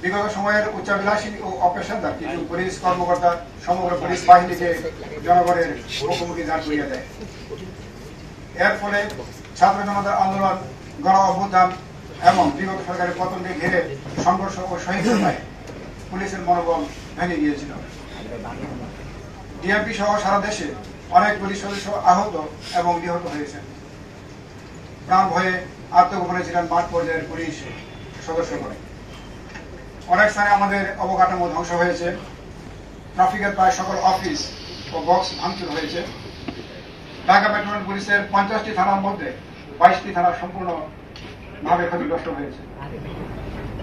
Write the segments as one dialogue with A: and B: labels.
A: বিগত সময়ের উচ্চাভিলাষী ও অপেশাদার কিছু পুলিশ কর্মকর্তা সমগ্র পুলিশ বাহিনীকে জনগণের মুখোমুখি দাঁড় করিয়ে দেয়। এর ফলে ছাত্র জনতার আন্দোলন, গণ অভ্যুত্থান এবং বিগত সরকারের পতনকে ঘিরে সংঘর্ষ ও সহিংসতায় পুলিশের মনোবল ভেঙে গিয়েছিল। ডিএমপি সহ সারা দেশে অনেক পুলিশ সদস্য আহত এবং নিহত হয়েছেন। প্রাণ ভয়ে আত্মগোপনে ছিলেন মাঠ পর্যায়ের পুলিশ সদস্যগণ। অনেক স্থানে আমাদের অবকাঠামো ধ্বংস হয়েছে। ট্রাফিকের প্রায় সকল অফিস ও বক্স ভাঙচুর হয়েছে। ঢাকা মেট্রোপলিটন পুলিশের 50টি থানার মধ্যে 22টি থানা সম্পূর্ণভাবে ক্ষতিগ্রস্ত হয়েছে।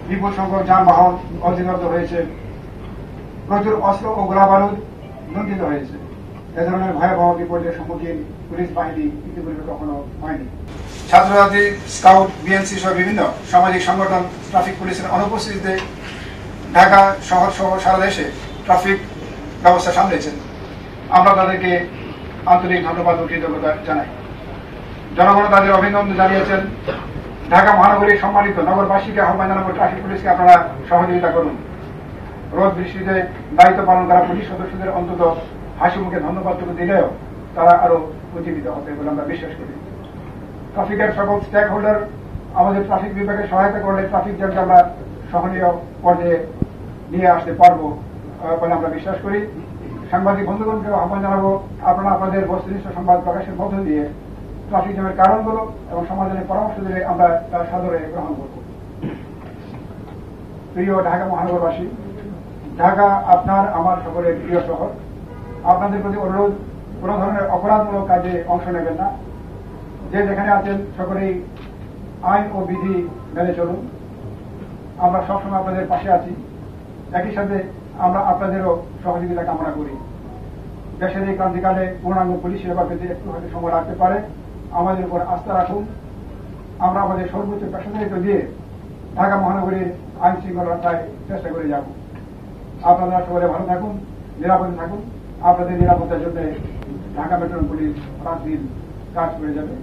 A: বিপুল সংখ্যক যানবাহন অগ্নিদগ্ধ হয়েছে। প্রচুর অস্ত্র ও গোলাবারুদ লুণ্ঠিত হয়েছে। এ ধরনের ভয়াবহ বিপর্যয়ের সম্মুখীন পুলিশ বাহিনী ইতিপূর্বে কখনো হয়নি। ছাত্রছাত্রী, স্কাউট, বিএনসি সহ বিভিন্ন সামাজিক সংগঠন ট্রাফিক পুলিশের অনুপস্থিতিতে ঢাকা শহর সহ সারা দেশে ট্রাফিক ব্যবস্থা সামলেছেন। আমরা তাদেরকে আন্তরিক ধন্যবাদ ও কৃতজ্ঞতা জানাই। জনগণ তাদের অভিনন্দন জানিয়েছেন। ঢাকা মহানগরীর সম্মানিত নগরবাসীকে আহ্বান জানাবো, ট্রাফিক পুলিশকে আপনারা সহযোগিতা করুন। রোদ বৃষ্টিতে দায়িত্ব পালন করা পুলিশ সদস্যদের অন্তত হাসি মুখে ধন্যবাদটুকু দিলেও তারা আরো উজ্জীবিত হবে বলে আমরা বিশ্বাস করি। ট্রাফিকের সকল স্টেক হোল্ডার আমাদের ট্রাফিক বিভাগে সহায়তা করলে ট্রাফিক জ্যামকে আমরা সহনীয় পর্যায়ে নিয়ে আসতে পারবো বলে আমরা বিশ্বাস করি। সাংবাদিক বন্ধুগণকে আহ্বান জানাবো, আপনারা আপনাদের বস্তুনিষ্ঠ সংবাদ প্রকাশের মধ্য দিয়ে ট্রাফিক জ্যামের কারণগুলো এবং সমাধানের পরামর্শ দিলে আমরা তার সাদরে গ্রহণ করব। প্রিয় ঢাকা মহানগরবাসী, ঢাকা আপনার আমার সকলের প্রিয় শহর। আপনাদের প্রতি অনুরোধ, কোন ধরনের অপরাধমূলক কাজে অংশ নেবেন না। যে যেখানে আছেন সকলেই আইন ও বিধি মেনে চলুন। আমরা সবসময় আপনাদের পাশে আছি। একই সাথে আমরা আপনাদেরও সহযোগিতা কামনা করি। দেশের এই ক্রান্তিকালে পূর্ণাঙ্গ পুলিশ সেবা পেতে একটু হয়তো সময় লাগতে পারে। আমাদের উপর আস্থা রাখুন। আমরা আমাদের সর্বোচ্চ পেশাদারিত্ব দিয়ে ঢাকা মহানগরীর আইন শৃঙ্খলা রক্ষায় চেষ্টা করে যাব। আপনারা সকলে ভালো থাকুন, নিরাপদে থাকুন। আপনাদের নিরাপত্তার জন্য ঢাকা মেট্রোপলিটন পুলিশ রাত দিন কাজ করে যাবে।